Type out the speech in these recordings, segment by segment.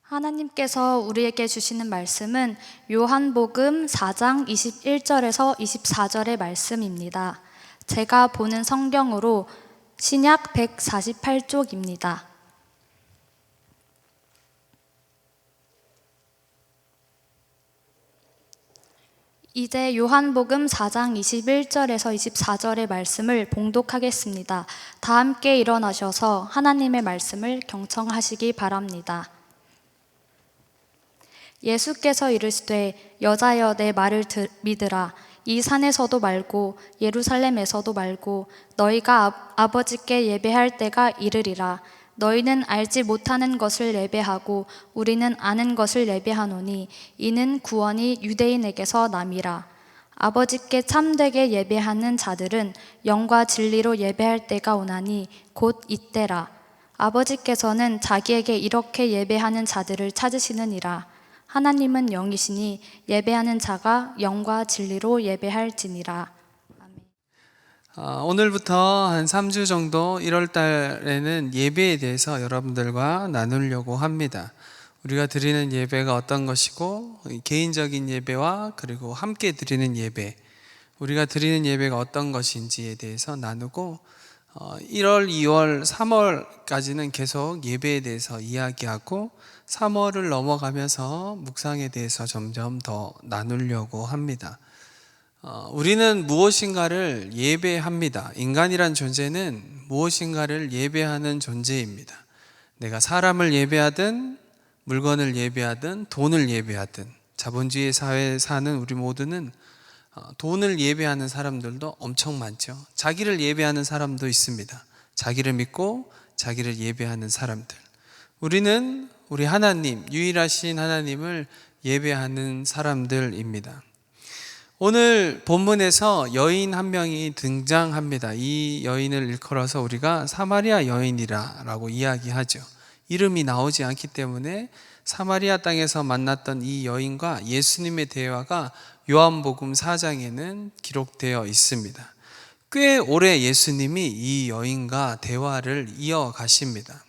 하나님께서 우리에게 주시는 말씀은 요한복음 4장 21절에서 24절의 말씀입니다. 제가 보는 성경으로 신약 148쪽입니다. 이제 요한복음 4장 21절에서 24절의 말씀을 봉독하겠습니다. 다 함께 일어나셔서 하나님의 말씀을 경청하시기 바랍니다. 예수께서 이르시되 여자여 내 말을 믿으라. 이 산에서도 말고 예루살렘에서도 말고 너희가 아버지께 예배할 때가 이르리라. 너희는 알지 못하는 것을 예배하고 우리는 아는 것을 예배하노니 이는 구원이 유대인에게서 남이라. 아버지께 참되게 예배하는 자들은 영과 진리로 예배할 때가 오나니 곧 이때라. 아버지께서는 자기에게 이렇게 예배하는 자들을 찾으시느니라. 하나님은 영이시니 예배하는 자가 영과 진리로 예배할지니라. 오늘부터 한 3주 정도 1월 달에는 예배에 대해서 여러분들과 나누려고 합니다. 우리가 드리는 예배가 어떤 것이고 개인적인 예배와 그리고 함께 드리는 예배, 우리가 드리는 예배가 어떤 것인지에 대해서 나누고 1월, 2월, 3월까지는 계속 예배에 대해서 이야기하고 3월을 넘어가면서 묵상에 대해서 점점 더 나누려고 합니다. 우리는 무엇인가를 예배합니다. 인간이란 존재는 무엇인가를 예배하는 존재입니다. 내가 사람을 예배하든 물건을 예배하든 돈을 예배하든 자본주의 사회에 사는 우리 모두는 돈을 예배하는 사람들도 엄청 많죠. 자기를 예배하는 사람도 있습니다. 자기를 믿고 자기를 예배하는 사람들. 우리는 우리 하나님, 유일하신 하나님을 예배하는 사람들입니다. 오늘 본문에서 여인 한 명이 등장합니다. 이 여인을 일컬어서 우리가 사마리아 여인이라고 이야기하죠. 이름이 나오지 않기 때문에 사마리아 땅에서 만났던 이 여인과 예수님의 대화가 요한복음 4장에는 기록되어 있습니다. 꽤 오래 예수님이 이 여인과 대화를 이어가십니다.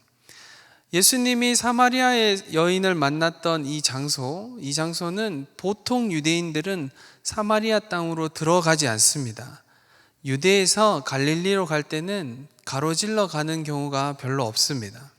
예수님이 사마리아의 여인을 만났던 이 장소는 보통 유대인들은 사마리아 땅으로 들어가지 않습니다. 유대에서 갈릴리로 갈 때는 가로질러 가는 경우가 별로 없습니다.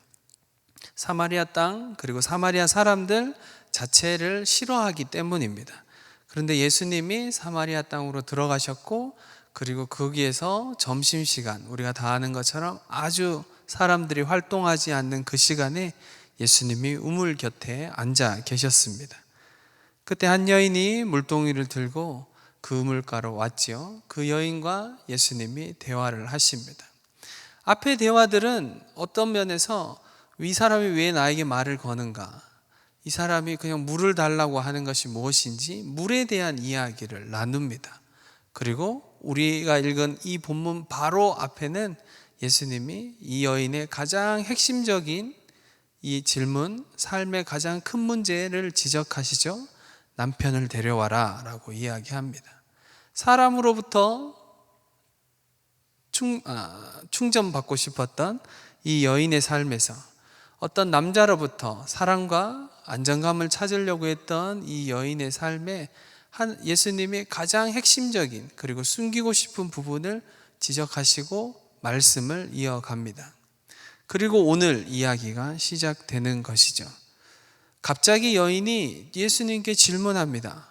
사마리아 땅 그리고 사마리아 사람들 자체를 싫어하기 때문입니다. 그런데 예수님이 사마리아 땅으로 들어가셨고 그리고 거기에서 점심시간, 우리가 다 아는 것처럼 아주 사람들이 활동하지 않는 그 시간에 예수님이 우물 곁에 앉아 계셨습니다. 그때 한 여인이 물동이를 들고 그 우물가로 왔지요. 그 여인과 예수님이 대화를 하십니다. 앞의 대화들은 어떤 면에서 이 사람이 왜 나에게 말을 거는가, 이 사람이 그냥 물을 달라고 하는 것이 무엇인지 물에 대한 이야기를 나눕니다. 그리고 우리가 읽은 이 본문 바로 앞에는 예수님이 이 여인의 가장 핵심적인 이 질문, 삶의 가장 큰 문제를 지적하시죠. 남편을 데려와라 라고 이야기합니다. 사람으로부터 충전받고 싶었던 이 여인의 삶에서 어떤 남자로부터 사랑과 안정감을 찾으려고 했던 이 여인의 삶에 예수님이 가장 핵심적인 그리고 숨기고 싶은 부분을 지적하시고 말씀을 이어갑니다. 그리고 오늘 이야기가 시작되는 것이죠. 갑자기 여인이 예수님께 질문합니다.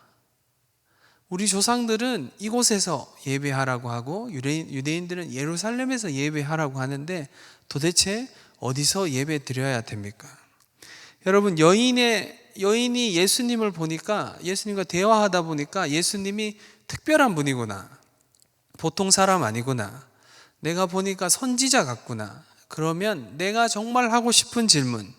우리 조상들은 이곳에서 예배하라고 하고 유대인들은 예루살렘에서 예배하라고 하는데 도대체 어디서 예배 드려야 됩니까? 여러분, 여인이 예수님을 보니까, 예수님과 대화하다 보니까 예수님이 특별한 분이구나, 보통 사람 아니구나, 내가 보니까 선지자 같구나. 그러면 내가 정말 하고 싶은 질문,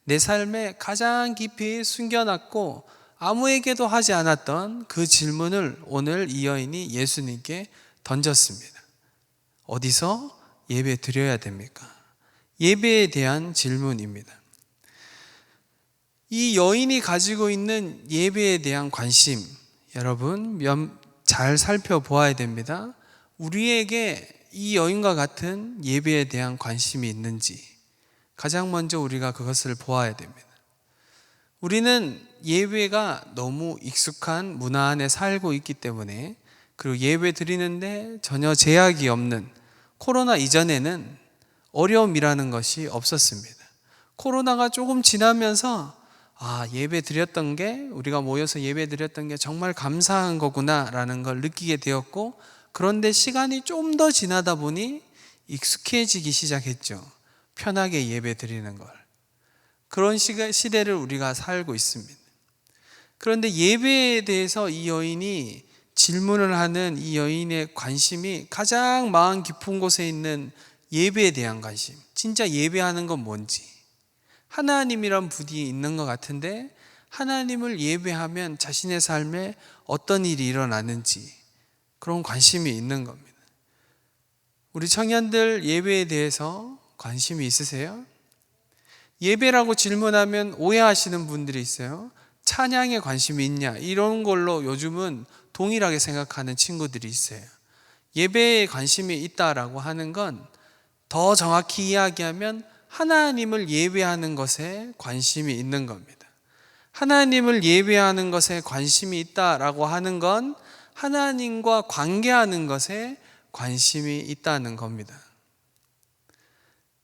내 삶에 가장 깊이 숨겨놨고 아무에게도 하지 않았던 그 질문을 오늘 이 여인이 예수님께 던졌습니다. 어디서 예배 드려야 됩니까? 예배에 대한 질문입니다. 이 여인이 가지고 있는 예배에 대한 관심, 여러분 잘 살펴보아야 됩니다. 우리에게 이 여인과 같은 예배에 대한 관심이 있는지 가장 먼저 우리가 그것을 보아야 됩니다. 우리는 예배가 너무 익숙한 문화 안에 살고 있기 때문에, 그리고 예배 드리는데 전혀 제약이 없는, 코로나 이전에는 어려움이라는 것이 없었습니다. 코로나가 조금 지나면서 예배 드렸던 게, 우리가 모여서 예배 드렸던 게 정말 감사한 거구나라는 걸 느끼게 되었고, 그런데 시간이 좀 더 지나다 보니 익숙해지기 시작했죠. 편하게 예배 드리는 걸. 그런 시대를 우리가 살고 있습니다. 그런데 예배에 대해서 이 여인이 질문을 하는, 이 여인의 관심이 가장 마음 깊은 곳에 있는 예배에 대한 관심. 진짜 예배하는 건 뭔지, 하나님이란 분이 있는 것 같은데 하나님을 예배하면 자신의 삶에 어떤 일이 일어나는지, 그런 관심이 있는 겁니다. 우리 청년들 예배에 대해서 관심이 있으세요? 예배라고 질문하면 오해하시는 분들이 있어요. 찬양에 관심이 있냐, 이런 걸로 요즘은 동일하게 생각하는 친구들이 있어요. 예배에 관심이 있다라고 하는 건, 더 정확히 이야기하면 하나님을 예배하는 것에 관심이 있는 겁니다. 하나님을 예배하는 것에 관심이 있다라고 하는 건 하나님과 관계하는 것에 관심이 있다는 겁니다.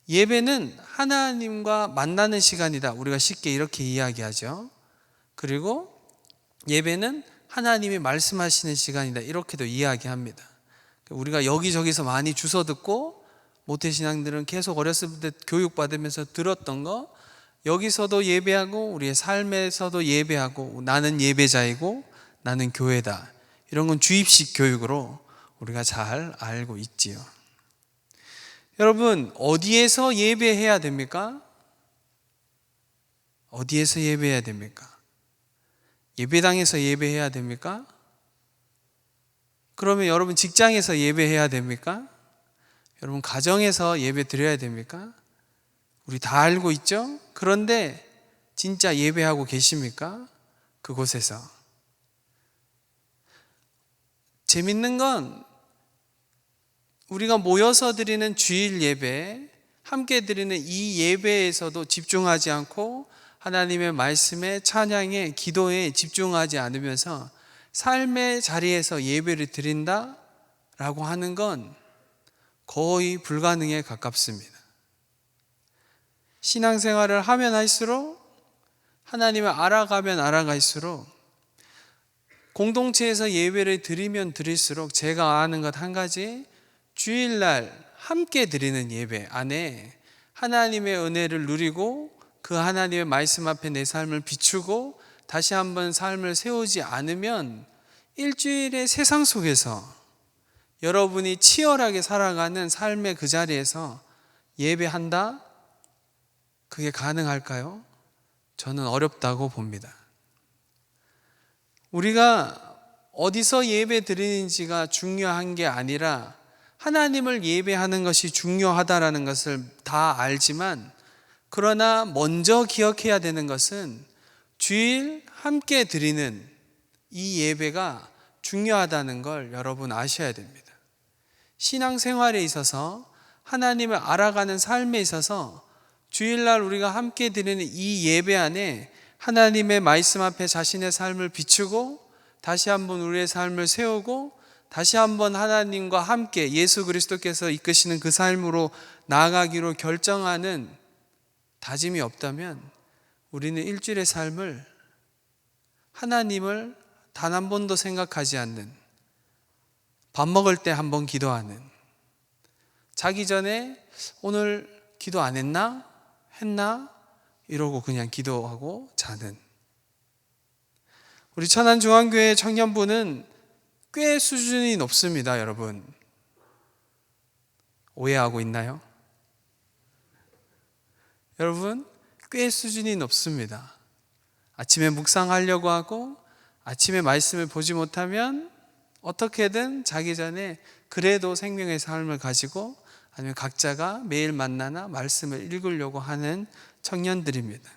예배는 하나님과 만나는 시간이다, 우리가 쉽게 이렇게 이야기하죠. 그리고 예배는 하나님이 말씀하시는 시간이다, 이렇게도 이야기합니다. 우리가 여기저기서 많이 주워 듣고, 모태신앙들은 계속 어렸을 때 교육받으면서 들었던 거, 여기서도 예배하고 우리의 삶에서도 예배하고, 나는 예배자이고 나는 교회다, 이런 건 주입식 교육으로 우리가 잘 알고 있지요. 여러분, 어디에서 예배해야 됩니까? 어디에서 예배해야 됩니까? 예배당에서 예배해야 됩니까? 그러면 여러분 직장에서 예배해야 됩니까? 여러분 가정에서 예배 드려야 됩니까? 우리 다 알고 있죠? 그런데 진짜 예배하고 계십니까? 그곳에서. 재밌는 건, 우리가 모여서 드리는 주일 예배, 함께 드리는 이 예배에서도 집중하지 않고 하나님의 말씀에, 찬양에, 기도에 집중하지 않으면서 삶의 자리에서 예배를 드린다라고 하는 건 거의 불가능에 가깝습니다. 신앙생활을 하면 할수록, 하나님을 알아가면 알아갈수록, 공동체에서 예배를 드리면 드릴수록 제가 아는 것 한 가지, 주일날 함께 드리는 예배 안에 하나님의 은혜를 누리고 그 하나님의 말씀 앞에 내 삶을 비추고 다시 한번 삶을 세우지 않으면, 일주일의 세상 속에서 여러분이 치열하게 살아가는 삶의 그 자리에서 예배한다? 그게 가능할까요? 저는 어렵다고 봅니다. 우리가 어디서 예배 드리는지가 중요한 게 아니라 하나님을 예배하는 것이 중요하다라는 것을 다 알지만, 그러나 먼저 기억해야 되는 것은 주일 함께 드리는 이 예배가 중요하다는 걸 여러분 아셔야 됩니다. 신앙생활에 있어서, 하나님을 알아가는 삶에 있어서 주일날 우리가 함께 드리는 이 예배 안에 하나님의 말씀 앞에 자신의 삶을 비추고 다시 한번 우리의 삶을 세우고 다시 한번 하나님과 함께 예수 그리스도께서 이끄시는 그 삶으로 나아가기로 결정하는 다짐이 없다면, 우리는 일주일의 삶을 하나님을 단 한 번도 생각하지 않는, 밥 먹을 때 한 번 기도하는, 자기 전에 오늘 기도 안 했나? 했나? 이러고 그냥 기도하고 자는, 우리 천안중앙교회 청년부는 꽤 수준이 높습니다. 여러분 오해하고 있나요? 여러분 꽤 수준이 높습니다. 아침에 묵상하려고 하고 아침에 말씀을 보지 못하면 어떻게든 자기 전에 그래도 생명의 삶을 가지고, 아니면 각자가 매일 만나나 말씀을 읽으려고 하는 청년들입니다.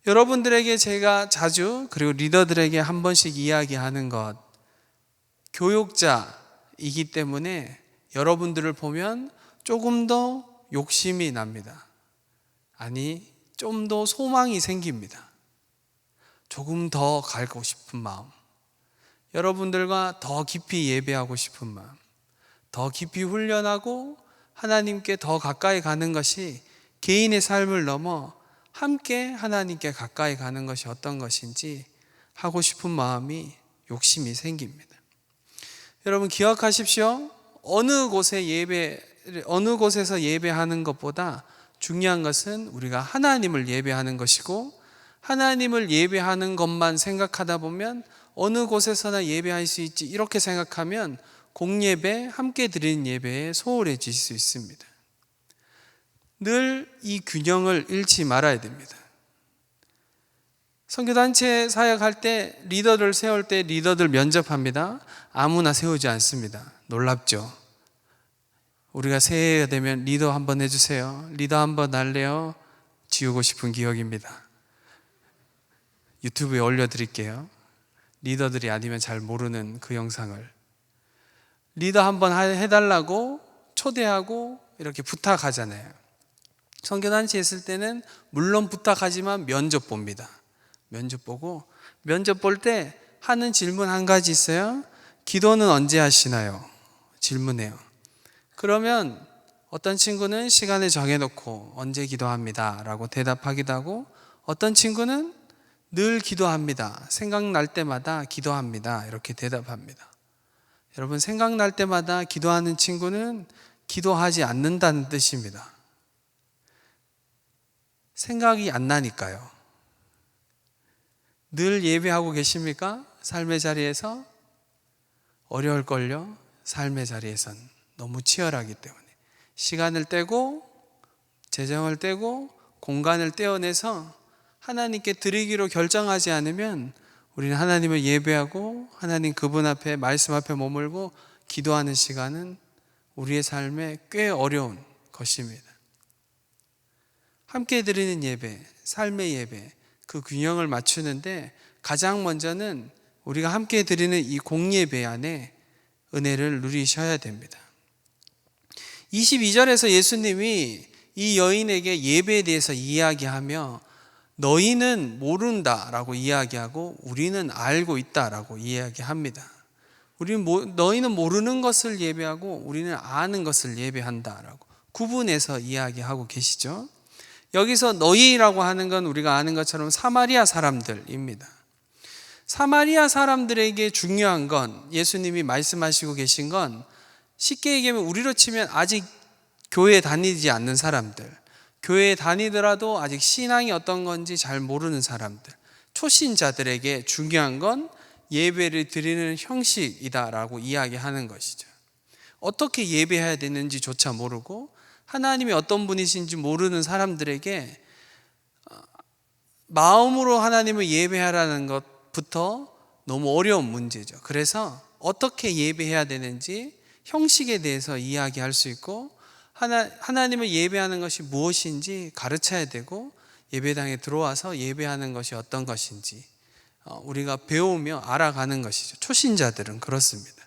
여러분들에게 제가 자주, 그리고 리더들에게 한 번씩 이야기하는 것, 교육자이기 때문에 여러분들을 보면 조금 더 욕심이 납니다. 아니, 좀 더 소망이 생깁니다. 조금 더 가고 싶은 마음, 여러분들과 더 깊이 예배하고 싶은 마음, 더 깊이 훈련하고 하나님께 더 가까이 가는 것이 개인의 삶을 넘어 함께 하나님께 가까이 가는 것이 어떤 것인지 하고 싶은 마음이, 욕심이 생깁니다. 여러분 기억하십시오. 어느 곳에서 예배하는 것보다 중요한 것은 우리가 하나님을 예배하는 것이고, 하나님을 예배하는 것만 생각하다 보면 어느 곳에서나 예배할 수 있지, 이렇게 생각하면 공예배, 함께 드리는 예배에 소홀해질 수 있습니다. 늘 이 균형을 잃지 말아야 됩니다. 선교단체 사역할 때, 리더를 세울 때 리더들 면접합니다. 아무나 세우지 않습니다. 놀랍죠? 우리가 새해가 되면 리더 한번 해주세요. 리더 한번 할래요? 지우고 싶은 기억입니다. 유튜브에 올려드릴게요. 리더들이 아니면 잘 모르는 그 영상을. 리더 한번 해달라고 초대하고 이렇게 부탁하잖아요. 선교단체 있을 때는 물론 부탁하지만 면접 봅니다. 면접 보고, 면접 볼 때 하는 질문 한 가지 있어요. 기도는 언제 하시나요? 질문해요. 그러면 어떤 친구는 시간을 정해놓고 언제 기도합니다 라고 대답하기도 하고, 어떤 친구는 늘 기도합니다, 생각날 때마다 기도합니다, 이렇게 대답합니다. 여러분, 생각날 때마다 기도하는 친구는 기도하지 않는다는 뜻입니다. 생각이 안 나니까요. 늘 예배하고 계십니까? 삶의 자리에서? 어려울걸요? 삶의 자리에선 너무 치열하기 때문에 시간을 떼고 재정을 떼고 공간을 떼어내서 하나님께 드리기로 결정하지 않으면 우리는 하나님을 예배하고 하나님 그분 앞에, 말씀 앞에 머물고 기도하는 시간은 우리의 삶에 꽤 어려운 것입니다. 함께 드리는 예배, 삶의 예배, 그 균형을 맞추는데 가장 먼저는 우리가 함께 드리는 이 공예배 안에 은혜를 누리셔야 됩니다. 22절에서 예수님이 이 여인에게 예배에 대해서 이야기하며 너희는 모른다라고 이야기하고 우리는 알고 있다라고 이야기합니다. 너희는 모르는 것을 예배하고 우리는 아는 것을 예배한다라고 구분해서 이야기하고 계시죠. 여기서 너희라고 하는 건 우리가 아는 것처럼 사마리아 사람들입니다. 사마리아 사람들에게 중요한 건, 예수님이 말씀하시고 계신 건, 쉽게 얘기하면 우리로 치면 아직 교회에 다니지 않는 사람들, 교회에 다니더라도 아직 신앙이 어떤 건지 잘 모르는 사람들, 초신자들에게 중요한 건 예배를 드리는 형식이다라고 이야기하는 것이죠. 어떻게 예배해야 되는지조차 모르고 하나님이 어떤 분이신지 모르는 사람들에게 마음으로 하나님을 예배하라는 것부터 너무 어려운 문제죠. 그래서 어떻게 예배해야 되는지 형식에 대해서 이야기할 수 있고, 하나님을 예배하는 것이 무엇인지 가르쳐야 되고, 예배당에 들어와서 예배하는 것이 어떤 것인지 우리가 배우며 알아가는 것이죠. 초신자들은 그렇습니다.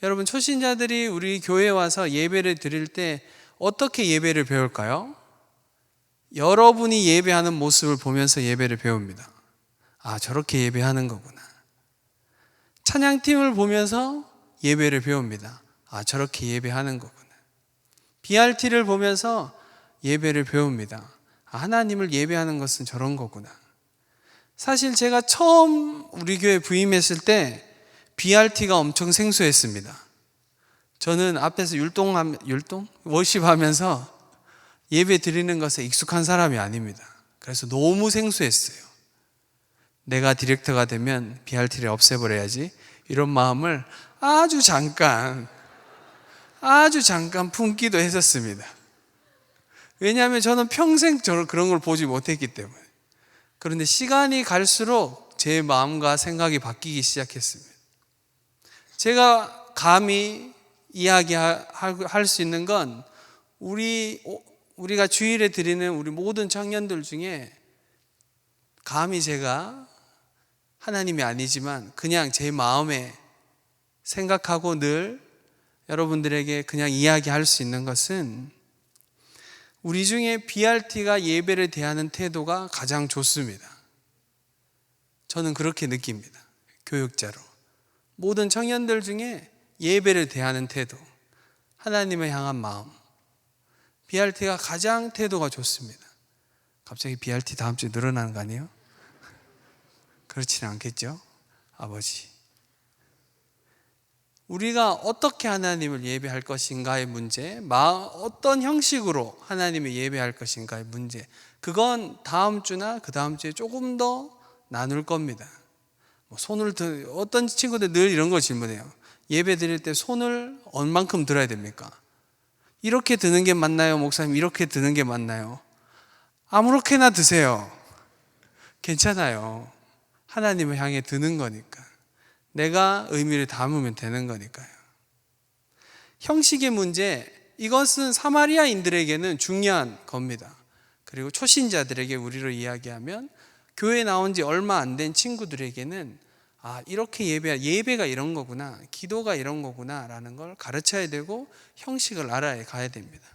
여러분, 초신자들이 우리 교회에 와서 예배를 드릴 때 어떻게 예배를 배울까요? 여러분이 예배하는 모습을 보면서 예배를 배웁니다. 아, 저렇게 예배하는 거구나. 찬양팀을 보면서 예배를 배웁니다. 아, 저렇게 예배하는 거구나. BRT를 보면서 예배를 배웁니다. 아, 하나님을 예배하는 것은 저런 거구나. 사실 제가 처음 우리 교회 부임했을 때 BRT가 엄청 생소했습니다. 저는 앞에서 워십하면서 예배 드리는 것에 익숙한 사람이 아닙니다. 그래서 너무 생소했어요. 내가 디렉터가 되면 BRT를 없애버려야지, 이런 마음을 아주 잠깐 품기도 했었습니다. 왜냐하면 저는 평생 그런 걸 보지 못했기 때문에. 그런데 시간이 갈수록 제 마음과 생각이 바뀌기 시작했습니다. 제가 감히 이야기할 수 있는 건, 우리가 주일에 드리는 우리 모든 청년들 중에 감히 제가 하나님이 아니지만 그냥 제 마음에 생각하고 늘 여러분들에게 그냥 이야기할 수 있는 것은, 우리 중에 BRT가 예배를 대하는 태도가 가장 좋습니다. 저는 그렇게 느낍니다. 교육자로. 모든 청년들 중에 예배를 대하는 태도, 하나님을 향한 마음, BRT가 가장 태도가 좋습니다. 갑자기 BRT 다음 주에 늘어나는 거 아니에요? 그렇지는 않겠죠? 아버지, 우리가 어떻게 하나님을 예배할 것인가의 문제, 어떤 형식으로 하나님을 예배할 것인가의 문제, 그건 다음 주나 그 다음 주에 조금 더 나눌 겁니다. 어떤 친구들 늘 이런 거 질문해요. 예배 드릴 때 손을 얼만큼 들어야 됩니까? 이렇게 드는 게 맞나요? 목사님, 이렇게 드는 게 맞나요? 아무렇게나 드세요. 괜찮아요. 하나님을 향해 드는 거니까. 내가 의미를 담으면 되는 거니까요. 형식의 문제, 이것은 사마리아인들에게는 중요한 겁니다. 그리고 초신자들에게 우리로 이야기하면 교회 나온 지 얼마 안 된 친구들에게는 이렇게 예배가 이런 거구나, 기도가 이런 거구나 라는 걸 가르쳐야 되고 형식을 알아야 가야 됩니다.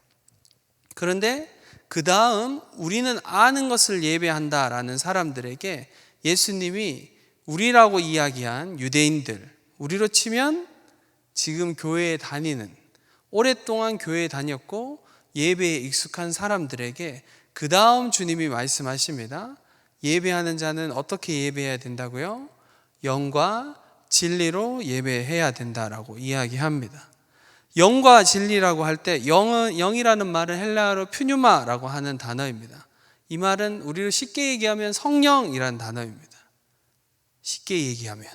그런데 그 다음 우리는 아는 것을 예배한다라는 사람들에게 예수님이 우리라고 이야기한 유대인들, 우리로 치면 지금 교회에 다니는, 오랫동안 교회에 다녔고 예배에 익숙한 사람들에게 그 다음 주님이 말씀하십니다. 예배하는 자는 어떻게 예배해야 된다고요? 영과 진리로 예배해야 된다라고 이야기합니다. 영과 진리라고 할 때 영이라는 말은 헬라어로 퓨뉴마라고 하는 단어입니다. 이 말은 우리로 쉽게 얘기하면 성령이라는 단어입니다. 쉽게 얘기하면.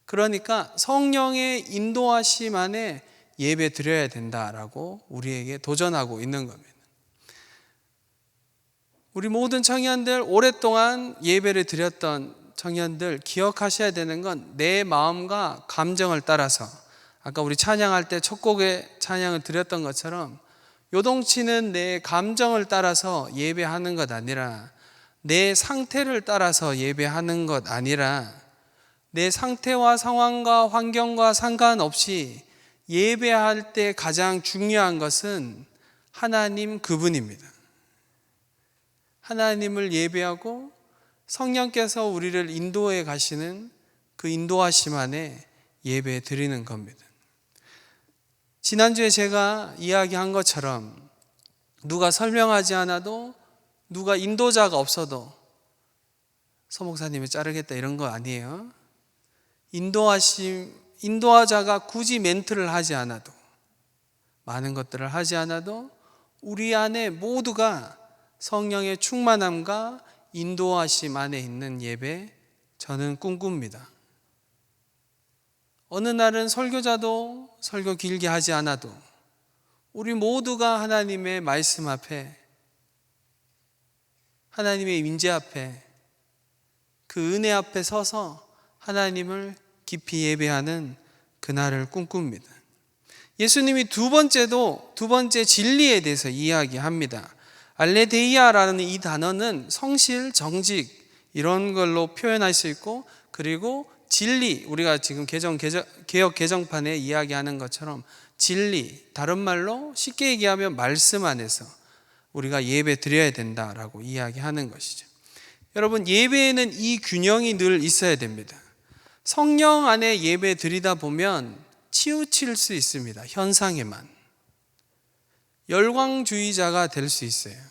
그러니까 성령의 인도하심 안에 예배 드려야 된다라고 우리에게 도전하고 있는 겁니다. 우리 모든 청년들, 오랫동안 예배를 드렸던 청년들 기억하셔야 되는 건 내 마음과 감정을 따라서, 아까 우리 찬양할 때 첫 곡에 찬양을 드렸던 것처럼 요동치는 내 감정을 따라서 예배하는 것 아니라, 내 상태를 따라서 예배하는 것 아니라, 내 상태와 상황과 환경과 상관없이 예배할 때 가장 중요한 것은 하나님 그분입니다. 하나님을 예배하고 성령께서 우리를 인도해 가시는 그 인도하심 안에 예배 드리는 겁니다. 지난주에 제가 이야기한 것처럼 누가 설명하지 않아도, 누가 인도자가 없어도 서목사님이 자르겠다 이런 거 아니에요. 인도자가 굳이 멘트를 하지 않아도, 많은 것들을 하지 않아도 우리 안에 모두가 성령의 충만함과 인도하심 안에 있는 예배, 저는 꿈꿉니다. 어느 날은 설교자도 설교 길게 하지 않아도 우리 모두가 하나님의 말씀 앞에, 하나님의 임재 앞에, 그 은혜 앞에 서서 하나님을 깊이 예배하는 그날을 꿈꿉니다. 예수님이 두 번째 진리에 대해서 이야기합니다. 알레데이아라는 이 단어는 성실, 정직 이런 걸로 표현할 수 있고, 그리고 진리, 우리가 지금 개역 개정판에 이야기하는 것처럼 진리, 다른 말로 쉽게 얘기하면 말씀 안에서 우리가 예배 드려야 된다라고 이야기하는 것이죠. 여러분, 예배에는 이 균형이 늘 있어야 됩니다. 성령 안에 예배 드리다 보면 치우칠 수 있습니다. 현상에만. 열광주의자가 될 수 있어요.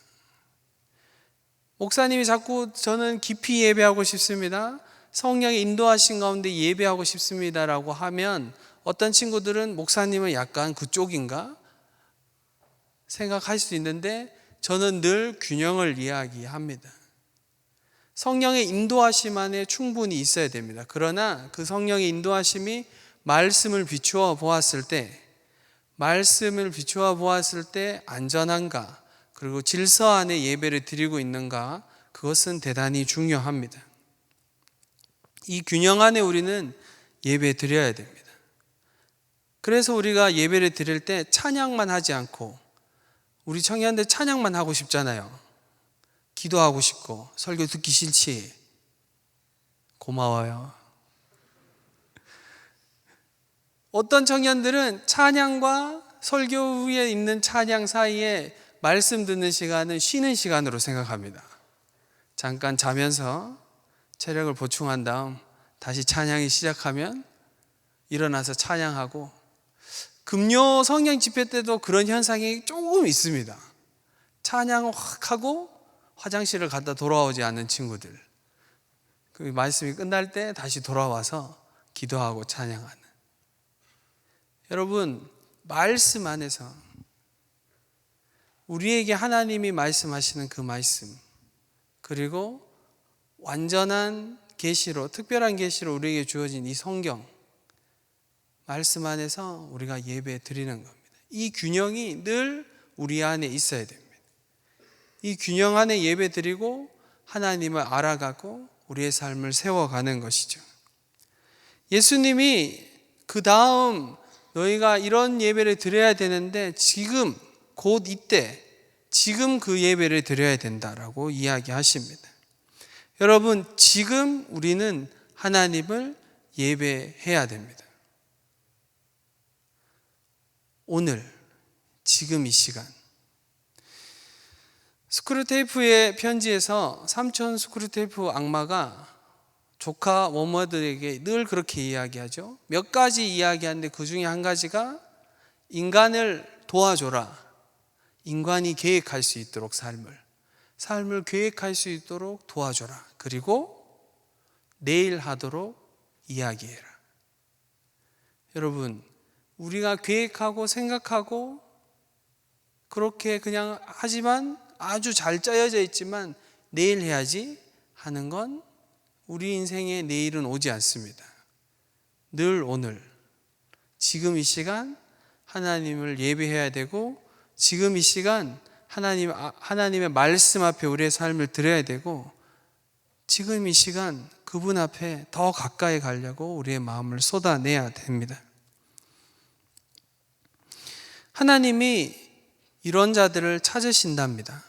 목사님이 자꾸 저는 깊이 예배하고 싶습니다, 성령의 인도하신 가운데 예배하고 싶습니다라고 하면 어떤 친구들은 목사님은 약간 그쪽인가 생각할 수 있는데, 저는 늘 균형을 이야기합니다. 성령의 인도하심 안에 충분히 있어야 됩니다. 그러나 그 성령의 인도하심이 말씀을 비추어 보았을 때 안전한가, 그리고 질서 안에 예배를 드리고 있는가, 그것은 대단히 중요합니다. 이 균형 안에 우리는 예배 드려야 됩니다. 그래서 우리가 예배를 드릴 때 찬양만 하지 않고, 우리 청년들 찬양만 하고 싶잖아요. 기도하고 싶고 설교 듣기 싫지? 고마워요. 어떤 청년들은 찬양과 설교 후에 있는 찬양 사이에 말씀 듣는 시간은 쉬는 시간으로 생각합니다. 잠깐 자면서 체력을 보충한 다음 다시 찬양이 시작하면 일어나서 찬양하고, 금요 성령 집회 때도 그런 현상이 조금 있습니다. 찬양을 확 하고 화장실을 갔다 돌아오지 않는 친구들, 그 말씀이 끝날 때 다시 돌아와서 기도하고 찬양하는. 여러분, 말씀 안에서 우리에게 하나님이 말씀하시는 그 말씀, 그리고 완전한 계시로, 특별한 계시로 우리에게 주어진 이 성경 말씀 안에서 우리가 예배 드리는 겁니다. 이 균형이 늘 우리 안에 있어야 됩니다. 이 균형 안에 예배 드리고 하나님을 알아가고 우리의 삶을 세워가는 것이죠. 예수님이 그 다음 너희가 이런 예배를 드려야 되는데 지금 곧 이때 지금 그 예배를 드려야 된다라고 이야기하십니다. 여러분, 지금 우리는 하나님을 예배해야 됩니다. 오늘, 지금 이 시간. 스크루테이프의 편지에서 삼촌 스크루테이프 악마가 조카 워머들에게 늘 그렇게 이야기하죠. 몇 가지 이야기하는데 그 중에 한 가지가 인간을 도와줘라. 인간이 계획할 수 있도록 삶을 계획할 수 있도록 도와줘라. 그리고 내일 하도록 이야기해라. 여러분, 우리가 계획하고 생각하고 그렇게 그냥 하지만 아주 잘 짜여져 있지만 내일 해야지 하는 건 우리 인생의 내일은 오지 않습니다. 늘 오늘, 지금 이 시간 하나님을 예배해야 되고, 지금 이 시간 하나님의 말씀 앞에 우리의 삶을 드려야 되고, 지금 이 시간 그분 앞에 더 가까이 가려고 우리의 마음을 쏟아내야 됩니다. 하나님이 이런 자들을 찾으신답니다.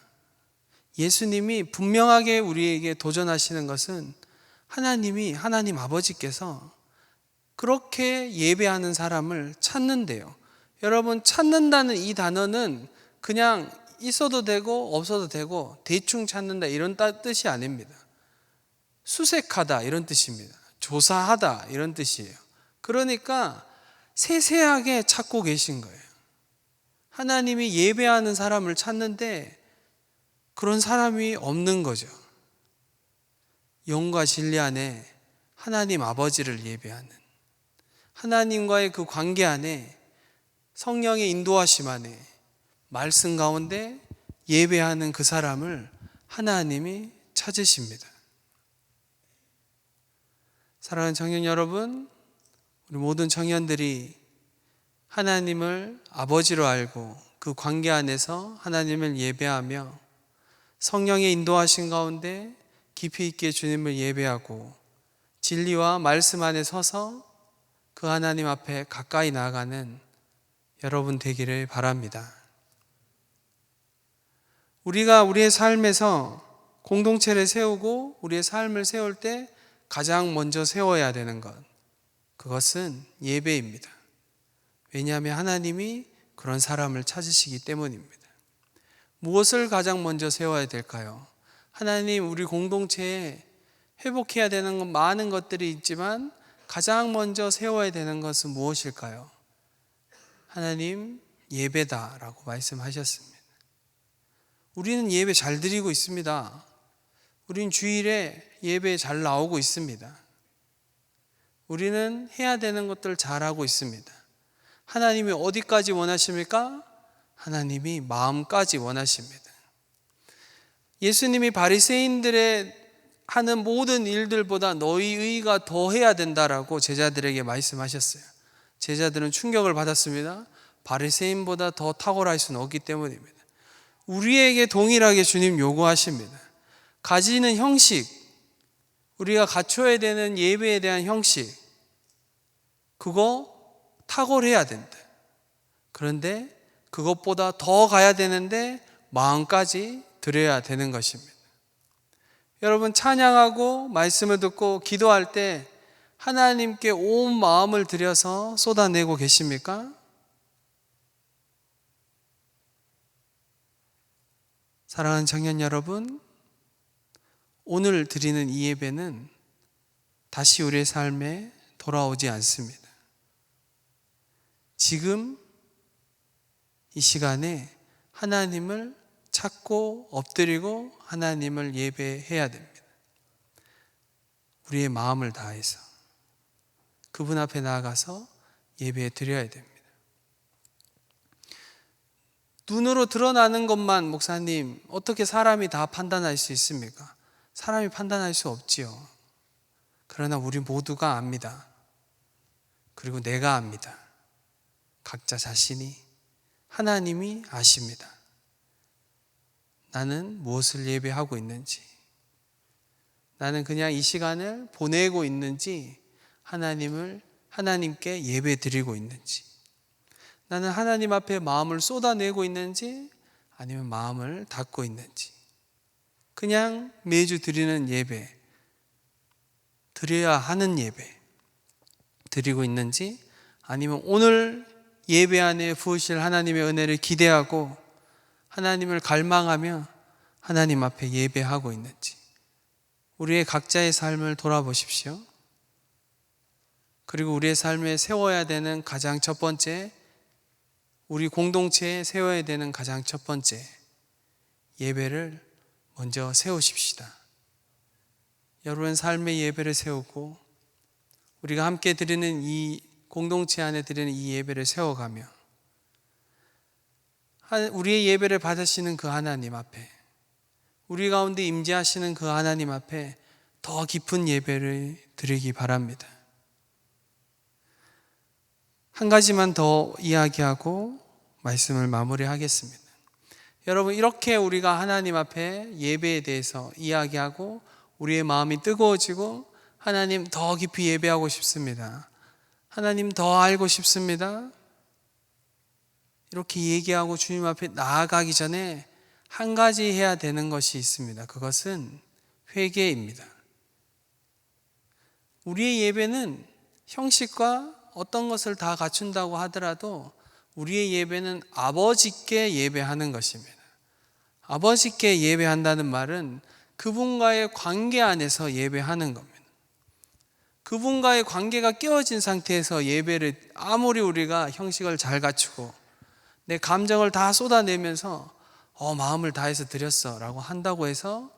예수님이 분명하게 우리에게 도전하시는 것은 하나님 아버지께서 그렇게 예배하는 사람을 찾는데요. 여러분, 찾는다는 이 단어는 그냥 있어도 되고 없어도 되고 대충 찾는다 이런 뜻이 아닙니다. 수색하다 이런 뜻입니다. 조사하다 이런 뜻이에요. 그러니까 세세하게 찾고 계신 거예요. 하나님이 예배하는 사람을 찾는데 그런 사람이 없는 거죠. 영과 진리 안에 하나님 아버지를 예배하는, 하나님과의 그 관계 안에 성령의 인도하심 안에 말씀 가운데 예배하는 그 사람을 하나님이 찾으십니다. 사랑하는 청년 여러분, 우리 모든 청년들이 하나님을 아버지로 알고 그 관계 안에서 하나님을 예배하며 성령의 인도하신 가운데 깊이 있게 주님을 예배하고 진리와 말씀 안에 서서 그 하나님 앞에 가까이 나아가는 여러분 되기를 바랍니다. 우리가 우리의 삶에서 공동체를 세우고 우리의 삶을 세울 때 가장 먼저 세워야 되는 것, 그것은 예배입니다. 왜냐하면 하나님이 그런 사람을 찾으시기 때문입니다. 무엇을 가장 먼저 세워야 될까요? 하나님, 우리 공동체에 회복해야 되는 건 많은 것들이 있지만 가장 먼저 세워야 되는 것은 무엇일까요? 하나님, 예배다라고 말씀하셨습니다. 우리는 예배 잘 드리고 있습니다. 우리는 주일에 예배에 잘 나오고 있습니다. 우리는 해야 되는 것들 잘하고 있습니다. 하나님이 어디까지 원하십니까? 하나님이 마음까지 원하십니다. 예수님이 바리새인들의 하는 모든 일들보다 너희 의가 더 해야 된다라고 제자들에게 말씀하셨어요. 제자들은 충격을 받았습니다. 바리새인보다 더 탁월할 수는 없기 때문입니다. 우리에게 동일하게 주님 요구하십니다. 가지는 형식, 우리가 갖춰야 되는 예배에 대한 형식, 그거 탁월해야 된다. 그런데 그것보다 더 가야 되는데 마음까지 드려야 되는 것입니다. 여러분, 찬양하고 말씀을 듣고 기도할 때 하나님께 온 마음을 들여서 쏟아내고 계십니까? 사랑하는 청년 여러분, 오늘 드리는 이 예배는 다시 우리의 삶에 돌아오지 않습니다. 지금 이 시간에 하나님을 찾고 엎드리고 하나님을 예배해야 됩니다. 우리의 마음을 다해서 그분 앞에 나아가서 예배해 드려야 됩니다. 눈으로 드러나는 것만 목사님 어떻게 사람이 다 판단할 수 있습니까? 사람이 판단할 수 없지요. 그러나 우리 모두가 압니다. 그리고 내가 압니다. 각자 자신이 하나님이 아십니다. 나는 무엇을 예배하고 있는지, 나는 그냥 이 시간을 보내고 있는지, 하나님께 예배 드리고 있는지, 나는 하나님 앞에 마음을 쏟아내고 있는지 아니면 마음을 닫고 있는지, 그냥 매주 드리는 예배, 드려야 하는 예배 드리고 있는지, 아니면 오늘 예배 안에 부으실 하나님의 은혜를 기대하고 하나님을 갈망하며 하나님 앞에 예배하고 있는지, 우리의 각자의 삶을 돌아보십시오. 그리고 우리의 삶에 세워야 되는 가장 첫 번째, 우리 공동체에 세워야 되는 가장 첫 번째 예배를 먼저 세우십시다. 여러분 삶의 예배를 세우고 우리가 함께 드리는 이 공동체 안에 드리는 이 예배를 세워가며 우리의 예배를 받으시는 그 하나님 앞에, 우리 가운데 임재하시는 그 하나님 앞에 더 깊은 예배를 드리기 바랍니다. 한 가지만 더 이야기하고 말씀을 마무리하겠습니다. 여러분, 이렇게 우리가 하나님 앞에 예배에 대해서 이야기하고 우리의 마음이 뜨거워지고 하나님 더 깊이 예배하고 싶습니다, 하나님 더 알고 싶습니다, 이렇게 얘기하고 주님 앞에 나아가기 전에 한 가지 해야 되는 것이 있습니다. 그것은 회개입니다. 우리의 예배는 형식과 어떤 것을 다 갖춘다고 하더라도 우리의 예배는 아버지께 예배하는 것입니다. 아버지께 예배한다는 말은 그분과의 관계 안에서 예배하는 겁니다. 그분과의 관계가 깨어진 상태에서 예배를 아무리 우리가 형식을 잘 갖추고 내 감정을 다 쏟아내면서 마음을 다해서 드렸어 라고 한다고 해서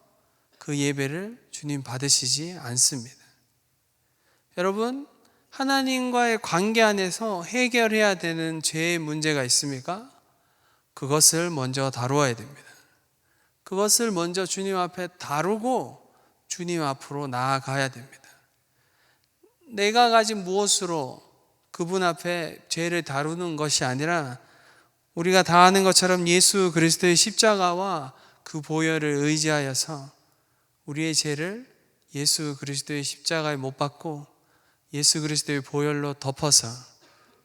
그 예배를 주님 받으시지 않습니다. 여러분, 하나님과의 관계 안에서 해결해야 되는 죄의 문제가 있습니까? 그것을 먼저 다루어야 됩니다. 그것을 먼저 주님 앞에 다루고 주님 앞으로 나아가야 됩니다. 내가 가진 무엇으로 그분 앞에 죄를 다루는 것이 아니라 우리가 다 아는 것처럼 예수 그리스도의 십자가와 그 보혈을 의지하여서 우리의 죄를 예수 그리스도의 십자가에 못 박고 예수 그리스도의 보혈로 덮어서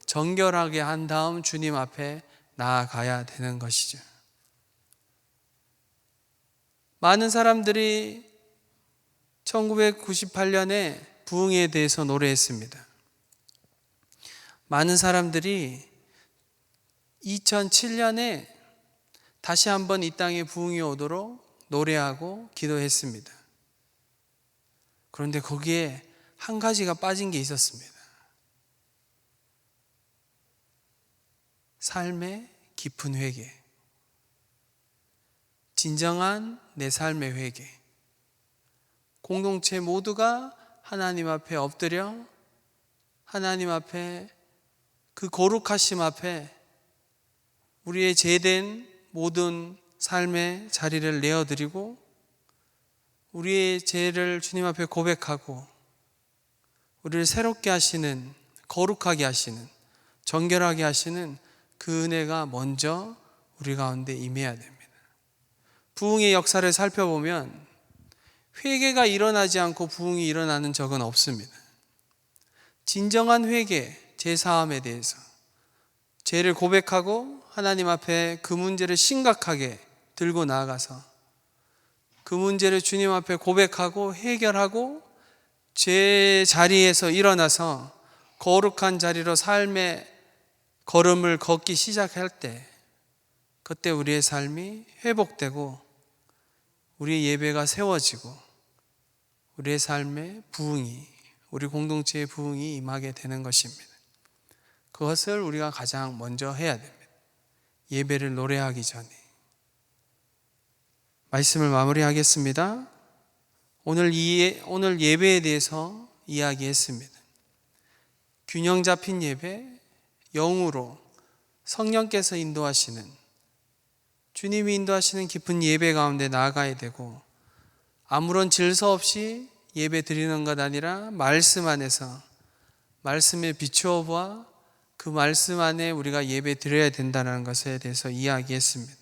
정결하게 한 다음 주님 앞에 나아가야 되는 것이죠. 많은 사람들이 1998년에 부흥에 대해서 노래했습니다. 많은 사람들이 2007년에 다시 한번 이 땅에 부흥이 오도록 노래하고 기도했습니다. 그런데 거기에 한 가지가 빠진 게 있었습니다. 삶의 깊은 회개, 진정한 내 삶의 회개, 공동체 모두가 하나님 앞에 엎드려 하나님 앞에 그 거룩하심 앞에 우리의 죄된 모든 삶의 자리를 내어드리고 우리의 죄를 주님 앞에 고백하고 우리를 새롭게 하시는, 거룩하게 하시는, 정결하게 하시는 그 은혜가 먼저 우리 가운데 임해야 됩니다. 부흥의 역사를 살펴보면 회개가 일어나지 않고 부흥이 일어나는 적은 없습니다. 진정한 회개, 제사함에 대해서 죄를 고백하고 하나님 앞에 그 문제를 심각하게 들고 나아가서 그 문제를 주님 앞에 고백하고 해결하고 죄 자리에서 일어나서 거룩한 자리로 삶의 걸음을 걷기 시작할 때 그때 우리의 삶이 회복되고 우리의 예배가 세워지고 우리의 삶에 부흥이 우리 공동체의 부흥이 임하게 되는 것입니다. 그것을 우리가 가장 먼저 해야 됩니다. 예배를 노래하기 전에. 말씀을 마무리하겠습니다. 오늘 예배에 대해서 이야기했습니다. 균형 잡힌 예배, 영으로 성령께서 인도하시는, 주님이 인도하시는 깊은 예배 가운데 나아가야 되고, 아무런 질서 없이 예배 드리는 것 아니라 말씀 안에서 말씀에 비추어 보아 그 말씀 안에 우리가 예배 드려야 된다는 것에 대해서 이야기했습니다.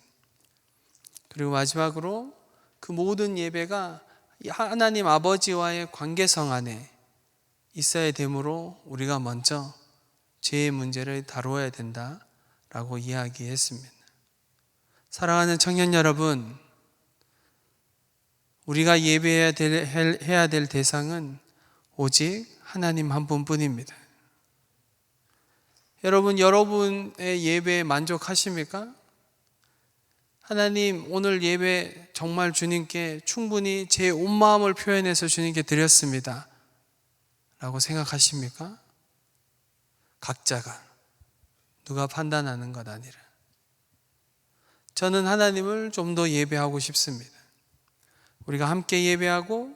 그리고 마지막으로 그 모든 예배가 하나님 아버지와의 관계성 안에 있어야 되므로 우리가 먼저 죄의 문제를 다루어야 된다라고 이야기했습니다. 사랑하는 청년 여러분, 우리가 예배해야 될 대상은 오직 하나님 한 분뿐입니다. 여러분의 예배에 만족하십니까? 하나님, 오늘 예배 정말 주님께 충분히 제 온 마음을 표현해서 주님께 드렸습니다 라고 생각하십니까? 각자가, 누가 판단하는 것 아니라. 저는 하나님을 좀 더 예배하고 싶습니다. 우리가 함께 예배하고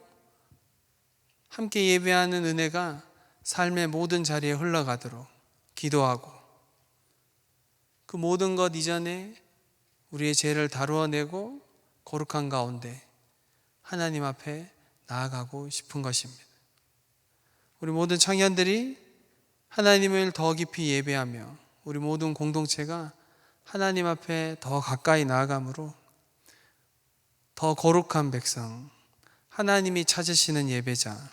함께 예배하는 은혜가 삶의 모든 자리에 흘러가도록 기도하고, 그 모든 것 이전에 우리의 죄를 다루어내고 거룩한 가운데 하나님 앞에 나아가고 싶은 것입니다. 우리 모든 청년들이 하나님을 더 깊이 예배하며 우리 모든 공동체가 하나님 앞에 더 가까이 나아감으로 더 거룩한 백성, 하나님이 찾으시는 예배자,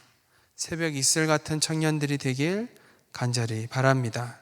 새벽 이슬 같은 청년들이 되길 간절히 바랍니다.